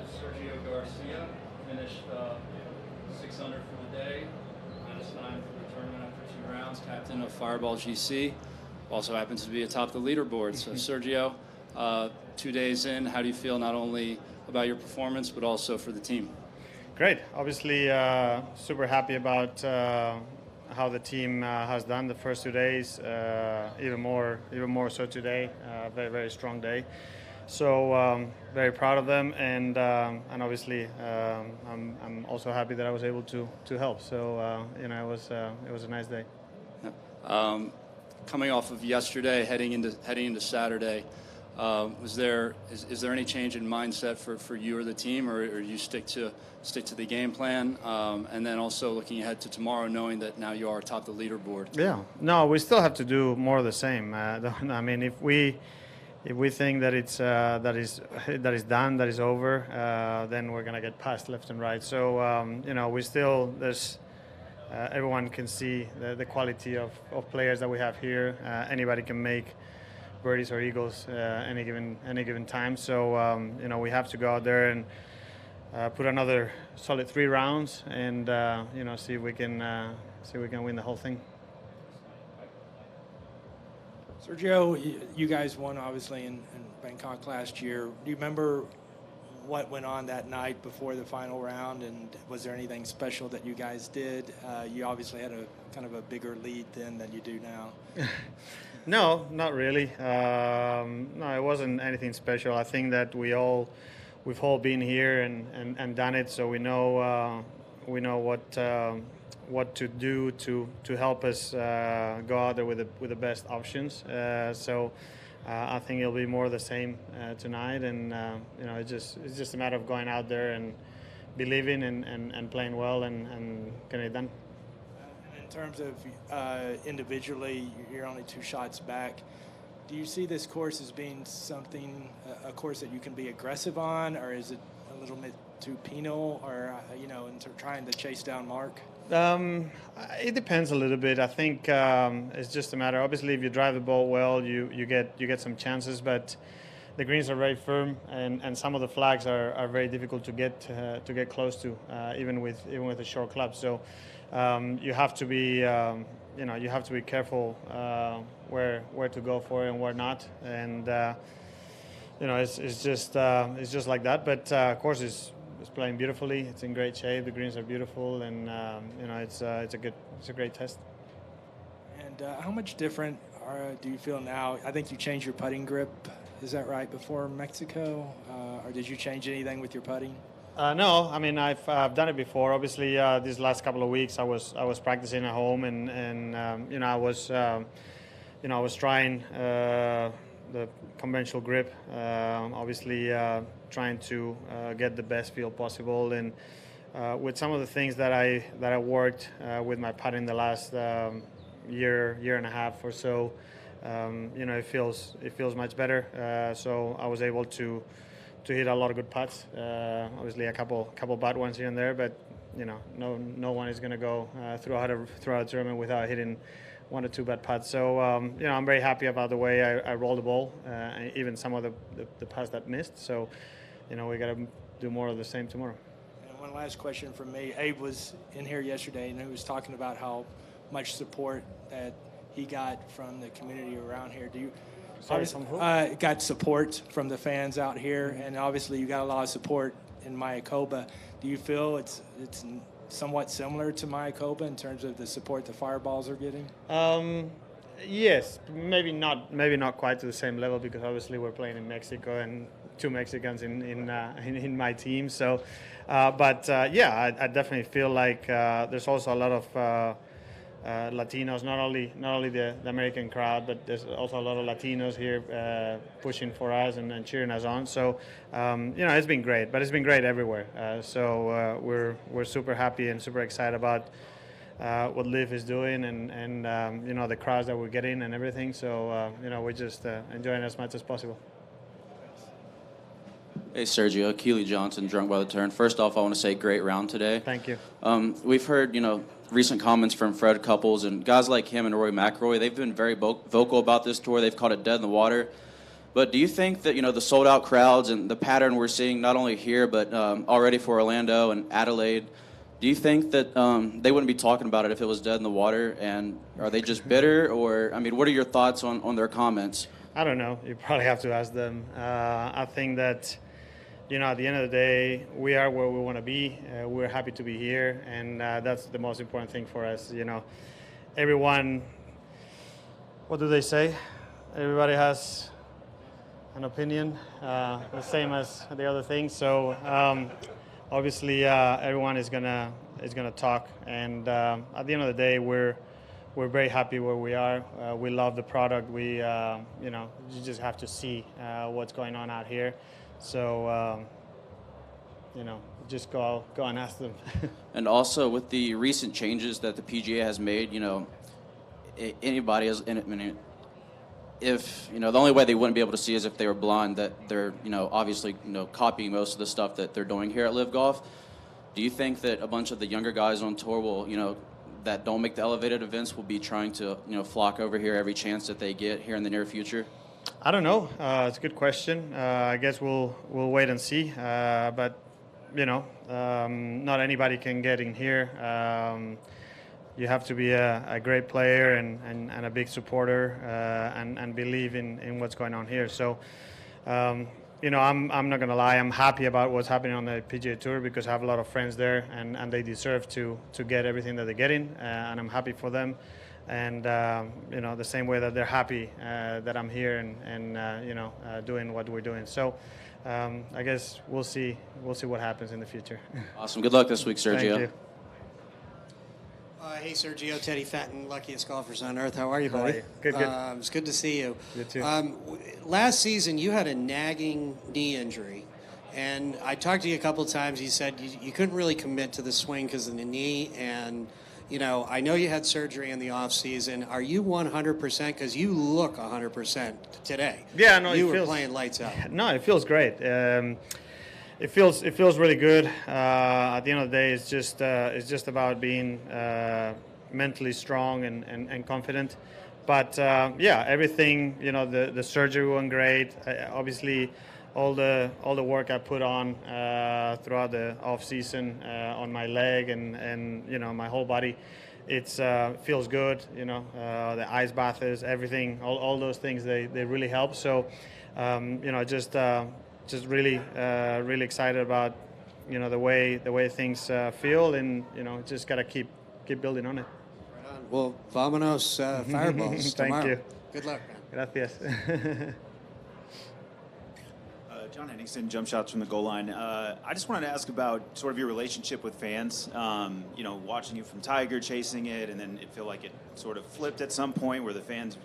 Sergio Garcia finished 6 under for the day, -9 for the tournament after 2 rounds. Captain of Fireball GC, also happens to be atop the leaderboard. So Sergio, 2 days in, how do you feel not only about your performance but also for the team? Great. Obviously, super happy about how the team has done the first 2 days. Even more so today. Very, very strong day. So very proud of them, and obviously I'm also happy that I was able to help. So it was a nice day. Yeah. Coming off of yesterday, heading into Saturday, is there any change in mindset for you or the team, or you stick to the game plan? And then also looking ahead to tomorrow, knowing that now you are atop the leaderboard. Yeah. No, we still have to do more of the same. I mean, if we think that it's that is done, that is over, then we're gonna get passed left and right. So we still everyone can see the quality of players that we have here. Anybody can make birdies or eagles any given time. So we have to go out there and put another solid 3 rounds and see if we can win the whole thing. Sergio, you guys won obviously in Bangkok last year. Do you remember what went on that night before the final round, and was there anything special that you guys did? You obviously had a kind of a bigger lead then than you do now. No, not really. No, it wasn't anything special. I think that we've all been here and done it, so we know what to do to help us go out there with the best options. So I think it'll be more of the same tonight, and it's just a matter of going out there and believing and playing well and getting it done. In terms of individually, you're only 2 shots back. Do you see this course as being a course that you can be aggressive on, or is it a little bit too penal, or in trying to chase down Marc? It depends a little bit. I think it's just a matter. Obviously, if you drive the ball well, you get some chances, but the greens are very firm, and some of the flags are very difficult to get close to, even with a short club. So you have to be careful where to go for it and where not, and it's just like that. But of course, it's playing beautifully. It's in great shape. The greens are beautiful, and it's a great test. And how much different do you feel now? I think you changed your putting grip. Is that right? Before Mexico, or did you change anything with your putting? No, I mean I've done it before. Obviously, these last couple of weeks I was practicing at home, and I was trying the conventional grip. Obviously, trying to get the best feel possible, and with some of the things that I worked with my putting the last year and a half or so, it feels much better. So I was able to hit a lot of good putts. Obviously, a couple bad ones here and there, but no one is going to go throughout a tournament without hitting 1 or 2 bad putts. So I'm very happy about the way I rolled the ball, even some of the putts that missed. So we got to do more of the same tomorrow. And one last question from me. Abe was in here yesterday, and he was talking about how much support that he got from the community around here. Do you? Got support from the fans out here, and obviously you got a lot of support in Mayakoba. Do you feel it's somewhat similar to Mayakoba in terms of the support the Fireballs are getting? Yes, maybe not quite to the same level, because obviously we're playing in Mexico and 2 Mexicans in my team. So, but I definitely feel like there's also a lot of Latinos, not only the American crowd, but there's also a lot of Latinos here pushing for us and cheering us on. So it's been great, but it's been great everywhere. So we're super happy and super excited about what LIV is doing, and the crowds that we're getting and everything. So we're just enjoying as much as possible. Hey, Sergio, Keely Johnson, Drunk by the Turn. First off, I want to say great round today. Thank you. We've heard, recent comments from Fred Couples and guys like him and Rory McIlroy. They've been very vocal about this tour. They've called it dead in the water. But do you think that, the sold-out crowds and the pattern we're seeing not only here but already for Orlando and Adelaide, do you think that they wouldn't be talking about it if it was dead in the water? And are they just bitter? Or, what are your thoughts on their comments? I don't know. You probably have to ask them. I think that, at the end of the day, we are where we want to be. We're happy to be here, and that's the most important thing for us. Everyone, what do they say? Everybody has an opinion, the same as the other things. So obviously, everyone is gonna talk, and at the end of the day, we're very happy where we are. We love the product. We, you just have to see what's going on out here. So, just go and ask them. And also, with the recent changes that the PGA has made, anybody is if the only way they wouldn't be able to see is if they were blind, that they're obviously copying most of the stuff that they're doing here at LIV Golf. Do you think that a bunch of the younger guys on tour will that don't make the elevated events will be trying to flock over here every chance that they get here in the near future? I don't know. It's a good question. I guess we'll wait and see. But not anybody can get in here. You have to be a great player and a big supporter and believe in what's going on here. So, I'm not going to lie. I'm happy about what's happening on the PGA Tour because I have a lot of friends there and they deserve to get everything that they're getting. And I'm happy for them. And, the same way that they're happy that I'm here and doing what we're doing. So I guess we'll see what happens in the future. Awesome. Good luck this week, Sergio. Thank you. Hey, Sergio, Teddy Fenton, luckiest golfers on earth. How are you, buddy? How are you? Good. It's good to see you. You too. Last season, you had a nagging knee injury, and I talked to you a couple of times. You said you couldn't really commit to the swing because of the knee, and I know you had surgery in the off season. Are you 100%? Because you look 100% today. Yeah, no, you were playing lights out. No, it feels great. It feels really good. At the end of the day, it's just about being mentally strong and confident. But everything, the surgery went great. Obviously, all the work I put on throughout the off season on my leg and my whole body, it's feels good. The ice baths, everything, all those things they really help. So just really excited about the way things feel, and just gotta keep building on it. Right on. Well, vamonos fireballs tomorrow. Thank you. Good luck, man. Gracias. John Henningsen, jump shots from the goal line. I just wanted to ask about sort of your relationship with fans. Watching you from Tiger, chasing it, and then it felt like it sort of flipped at some point where the fans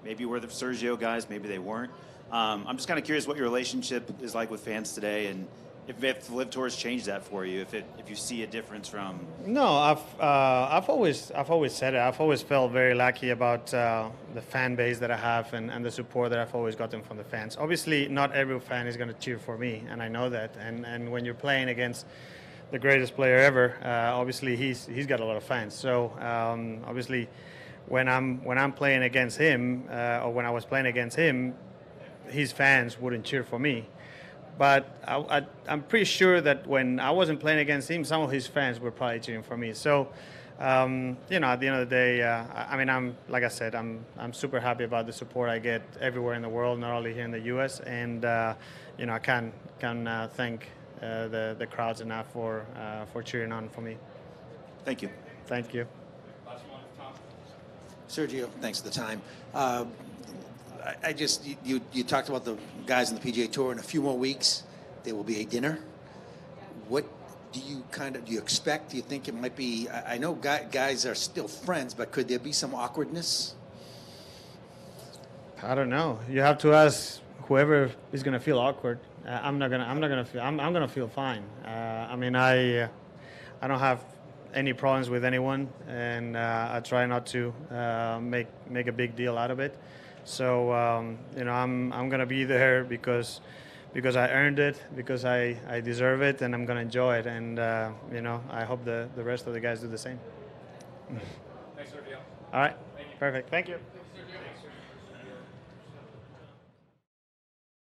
maybe were the Sergio guys, maybe they weren't. I'm just kind of curious what your relationship is like with fans today, and if the LIV Tour has changed that for you, if you see a difference from. No, I've always said it. I've always felt very lucky about the fan base that I have and the support that I've always gotten from the fans. Obviously, not every fan is going to cheer for me, and I know that. And when you're playing against the greatest player ever, obviously he's got a lot of fans. So obviously, when I'm playing against him, or when I was playing against him, his fans wouldn't cheer for me. But I'm pretty sure that when I wasn't playing against him, some of his fans were probably cheering for me. So, at the end of the day, I'm like I said, I'm super happy about the support I get everywhere in the world, not only here in the U.S. And I can't thank the crowds enough for cheering on for me. Thank you. Thank you. Sergio, thanks for the time. You talked about the guys on the PGA Tour. In a few more weeks, there will be a dinner. What do you expect? Do you think it might be? I know guys are still friends, but could there be some awkwardness? I don't know. You have to ask whoever is going to feel awkward. I'm gonna feel fine. I don't have any problems with anyone, and I try not to make a big deal out of it. So I'm gonna be there because I earned it, because I deserve it, and I'm gonna enjoy it. And I hope the rest of the guys do the same. Thanks, Sergio. All right, perfect. Thank you.